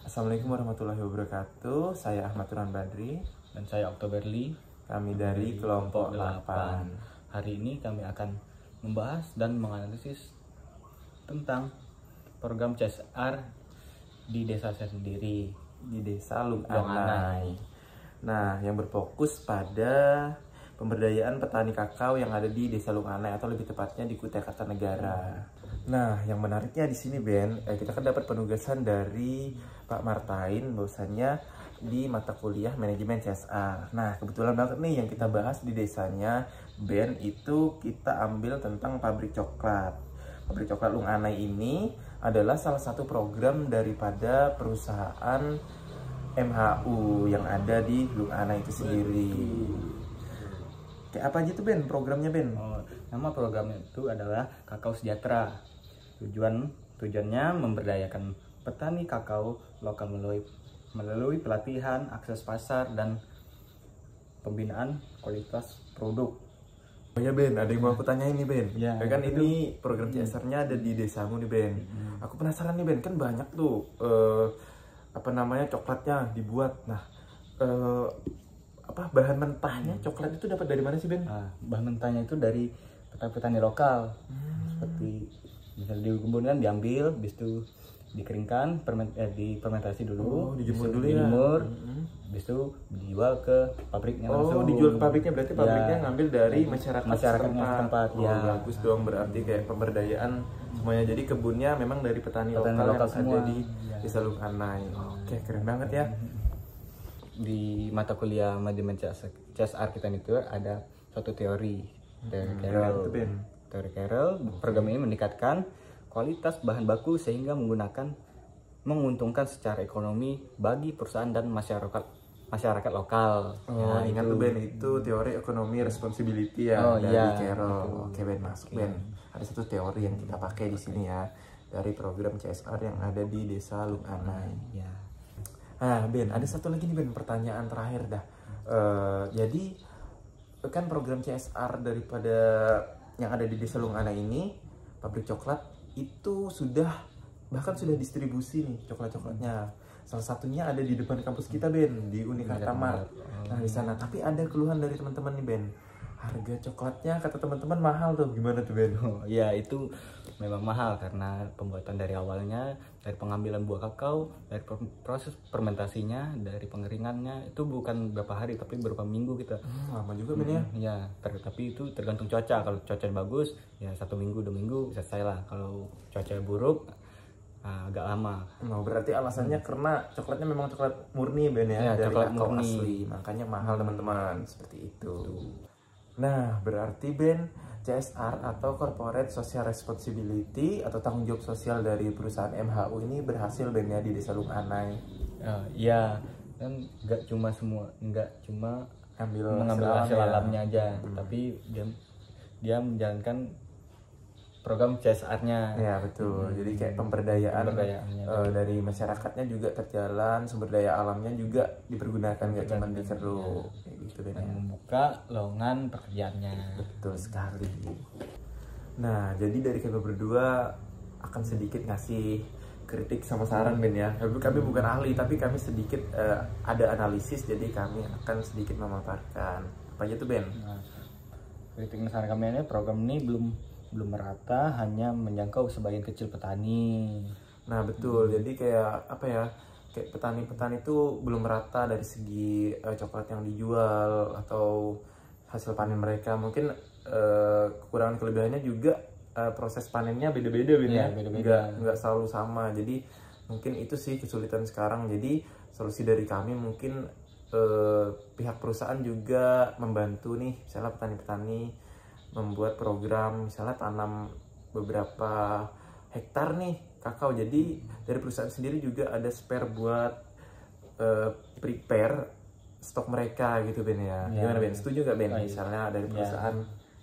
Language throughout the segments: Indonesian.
Assalamualaikum warahmatullahi wabarakatuh. Saya Ahmad Turan Badri. Dan saya Oktoberli. Kami dari kelompok 8. Hari ini kami akan membahas dan menganalisis tentang program CSR di desa saya sendiri, Di desa Lung Anai. Nah, yang berfokus pada pemberdayaan petani kakao yang ada di desa Lung Anai, atau lebih tepatnya di Kutai Kartanegara. Nah, yang menariknya di sini Ben, kita kan dapat penugasan dari Pak Martain bahwasannya di mata kuliah manajemen CSR. Nah, kebetulan banget nih yang kita bahas di desanya Ben itu kita ambil tentang pabrik coklat. Pabrik coklat Lung Anai ini adalah salah satu program daripada perusahaan MHU yang ada di Lung Anai itu sendiri. Kayak apa aja tuh Ben programnya Ben? Nama programnya itu adalah Kakao Sejahtera. Tujuannya memberdayakan petani kakao lokal melalui pelatihan, akses pasar, dan pembinaan kualitas produk. Oh ya Ben, ada yang mau aku tanya ini Ben. Ya, kan ini program CSR-nya ada di desamu nih Ben. Aku penasaran nih Ben, kan banyak tuh coklatnya dibuat. Nah, bahan mentahnya coklat itu dapat dari mana sih Ben? Bahan mentahnya itu dari petani lokal. Seperti misalnya di kebun kan diambil, habis itu dikeringkan, difermentasi dulu, dijemur dulu ya. Habis itu dijual ke pabriknya langsung. Dijual ke pabriknya, berarti pabriknya ngambil dari masyarakat setempat. Bagus dong, berarti kayak pemberdayaan semuanya. Jadi kebunnya memang dari petani lokal yang semua ada di desa Lung Anai. Oke, keren banget ya. Di mata kuliah manajemen CSR kita itu ada suatu teori Carroll. Teori Carroll, program ini meningkatkan kualitas bahan baku sehingga menguntungkan secara ekonomi bagi perusahaan dan masyarakat lokal. Ingat tuh Ben, itu teori ekonomi responsibility ya dari Carroll. Oke Ben, masuk Ben. Ada satu teori yang kita pakai di sini ya dari program CSR yang ada di desa Lung Anai. Ben, ada satu lagi nih Ben, pertanyaan terakhir dah. Jadi kan program CSR daripada yang ada di desa Lung Anai ini, pabrik coklat itu bahkan sudah distribusi nih coklatnya. Salah satunya ada di depan kampus kita Ben, di Unikarta Mart. Nah di sana, tapi ada keluhan dari teman-teman nih Ben. Harga coklatnya kata teman-teman mahal tuh, gimana tuh Ben? Ya itu memang mahal karena pembuatan dari awalnya, dari pengambilan buah kakao, dari proses fermentasinya, dari pengeringannya itu bukan berapa hari tapi berapa minggu kita. Lama juga Ben ya? Ya, tapi itu tergantung cuaca. Kalau cuaca bagus ya 1 minggu 2 minggu selesai lah. Kalau cuaca buruk agak lama. Berarti alasannya karena coklatnya memang coklat murni Ben ya, dari coklat kakao murni asli, makanya mahal teman-teman, seperti itu. Nah, berarti Ben, CSR atau Corporate Social Responsibility atau tanggung jawab sosial dari perusahaan MHU ini berhasil Ben ya di desa Lung Anai. Iya, kan nggak cuma mengambil hasil alamnya aja, tapi dia menjalankan program CSR-nya. Ya betul. Jadi kayak pemberdayaan dari masyarakatnya juga terjalan, sumber daya alamnya juga dipergunakan, nggak cuma dikeruk kayak gitu Ben. Dan membuka lowongan pekerjaannya. Betul sekali. Nah, jadi dari kami berdua akan sedikit ngasih kritik sama saran Ben ya. Kami bukan ahli, tapi kami sedikit ada analisis, jadi kami akan sedikit memaparkan. Apa aja tuh Ben? Kritik dan saran kami ini, program ini belum merata, hanya menjangkau sebagian kecil petani. Nah betul, jadi kayak kayak petani-petani itu belum merata dari segi coklat yang dijual atau hasil panen mereka. Mungkin kekurangan kelebihannya juga proses panennya beda-beda ya, nggak selalu sama. Jadi mungkin itu sih kesulitan sekarang. Jadi solusi dari kami mungkin pihak perusahaan juga membantu nih, misalnya petani-petani membuat program, misalnya tanam beberapa hektar nih kakao. Jadi dari perusahaan sendiri juga ada spare buat prepare stok mereka gitu Ben ya. Gimana Ben? Setuju nggak Ben? Misalnya dari perusahaan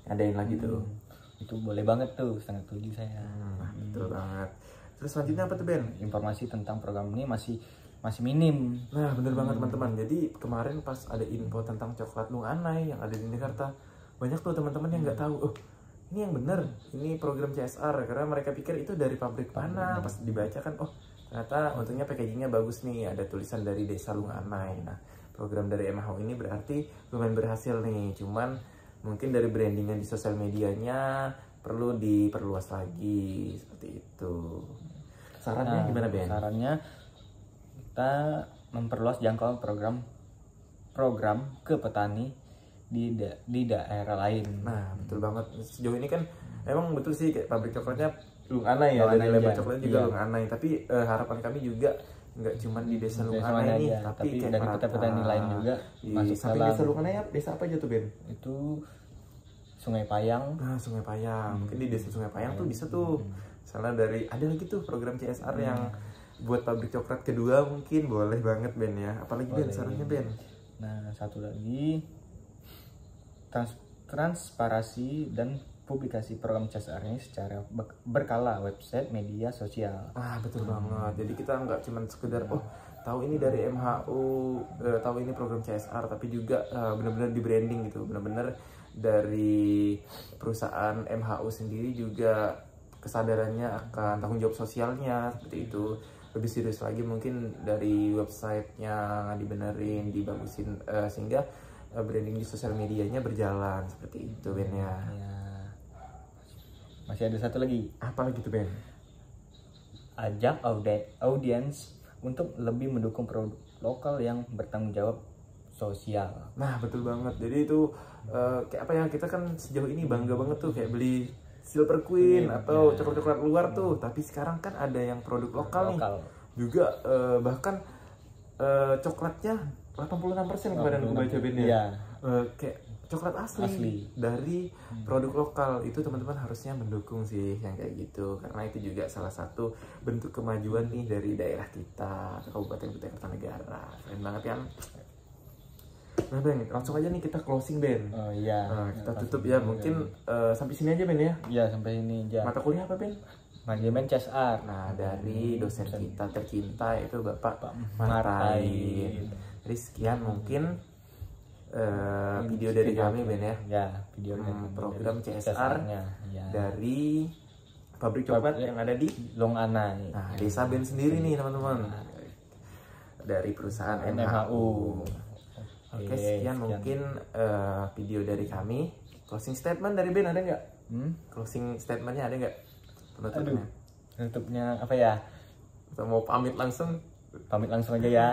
ngadain lagi tuh. Itu boleh banget tuh, sangat setuju saya. Betul banget. Terus selanjutnya apa tuh Ben? Informasi tentang program ini masih minim. Nah bener banget teman-teman. Jadi kemarin pas ada info tentang coklat Lung Anai yang ada di Jakarta, banyak tuh teman-teman yang nggak tahu, ini yang bener, ini program CSR, karena mereka pikir itu dari pabrik mana. Pas dibaca kan, Ternyata untungnya packagingnya bagus nih, ada tulisan dari Desa Lunganai. Nah, program dari MHU ini berarti lumayan berhasil nih. Cuman mungkin dari brandingnya di sosial medianya perlu diperluas lagi, seperti itu. Sarannya gimana, Ben? Sarannya kita memperluas jangkauan program ke petani di daerah lain. Nah, betul banget. Sejauh ini kan emang betul sih kayak pabrik coklatnya Lunganai ya, dari lebar coklatnya juga Lunganai. Tapi harapan kami juga nggak cuma di Desa Lunganai nih, tapi kayak dari petani lain juga masuk samping Desa Lunganai ya. Desa apa aja tuh, Ben? Itu Sungai Payang. Nah, Sungai Payang. Mungkin di Desa Sungai Payang tuh bisa tuh. Misalnya ada lagi tuh program CSR yang buat pabrik coklat kedua, mungkin boleh banget, Ben ya. Apalagi Ben, sarannya, Ben? Nah, satu lagi transparansi dan publikasi program CSR ini secara berkala website media sosial. Betul banget. Jadi kita nggak cuma sekedar tahu ini dari MHU, tahu ini program CSR, tapi juga benar-benar di branding gitu, benar-benar dari perusahaan MHU sendiri juga kesadarannya akan tanggung jawab sosialnya, seperti itu. Lebih serius lagi mungkin dari websitenya dibenerin, dibagusin, sehingga branding di sosial medianya berjalan, seperti itu, Ben ya. Masih ada satu lagi. Apa lagi tuh, Ben? Ajak audiens untuk lebih mendukung produk lokal yang bertanggung jawab sosial. Nah, betul banget. Jadi itu kayak apa ya, kita kan sejauh ini bangga banget tuh kayak beli Silver Queen atau coklat-coklat luar tuh, tapi sekarang kan ada yang produk lokal nih juga, bahkan coklatnya 86% kemarin aku baca, Ben ya. Kayak coklat asli dari produk lokal. Itu teman-teman harusnya mendukung sih yang kayak gitu, karena itu juga salah satu bentuk kemajuan nih dari daerah kita, Kabupaten Kutai Kartanegara. Keren banget kan? Nah, Ben, langsung aja nih kita closing, Ben. Kita tutup ya, mungkin sampai sini aja, Ben ya. Ya, sampai ini aja. Mata kuliah apa, Ben? Manajemen CSR. Nah, dari dosen kita tercinta itu Bapak Martain. Jadi sekian mungkin video dari kami, Ben ya. Ya, video dari program CSR dari pabrik coklat yang ada di Lunganai. Nah, Desa Ben sendiri nih, teman-teman. Dari perusahaan MHU. Oke, sekian mungkin video dari kami. Closing statement dari Ben ada nggak? Closing statementnya ada nggak? Penutupnya apa ya? Atau mau pamit langsung? Pamit langsung aja ya.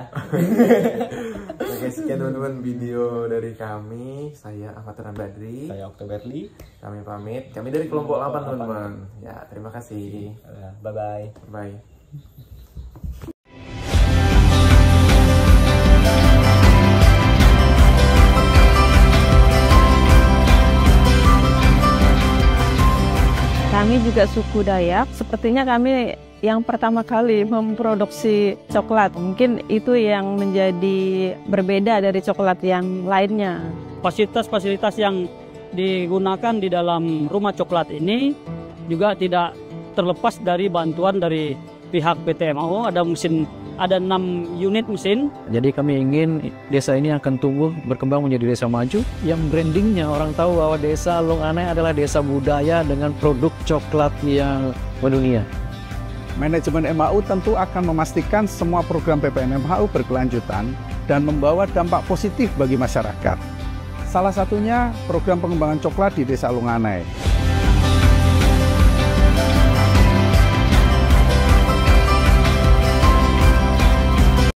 Oke, sekian teman-teman video dari kami. Saya Ahmad Turan Badri. Saya Oktoberli. Kami pamit. Kami dari kelompok 8, teman-teman. Ya, terima kasih. Bye-bye. Bye. Kami juga suku Dayak, sepertinya kami yang pertama kali memproduksi coklat. Mungkin itu yang menjadi berbeda dari coklat yang lainnya. Fasilitas-fasilitas yang digunakan di dalam rumah coklat ini juga tidak terlepas dari bantuan dari pihak PT MHU. Ada 6 unit mesin. Jadi kami ingin desa ini akan tumbuh berkembang menjadi desa maju yang brandingnya orang tahu bahwa Desa Lunganai adalah desa budaya dengan produk coklat yang mendunia. Manajemen MHU tentu akan memastikan semua program PPN MHU berkelanjutan dan membawa dampak positif bagi masyarakat. Salah satunya program pengembangan coklat di Desa Lunganai.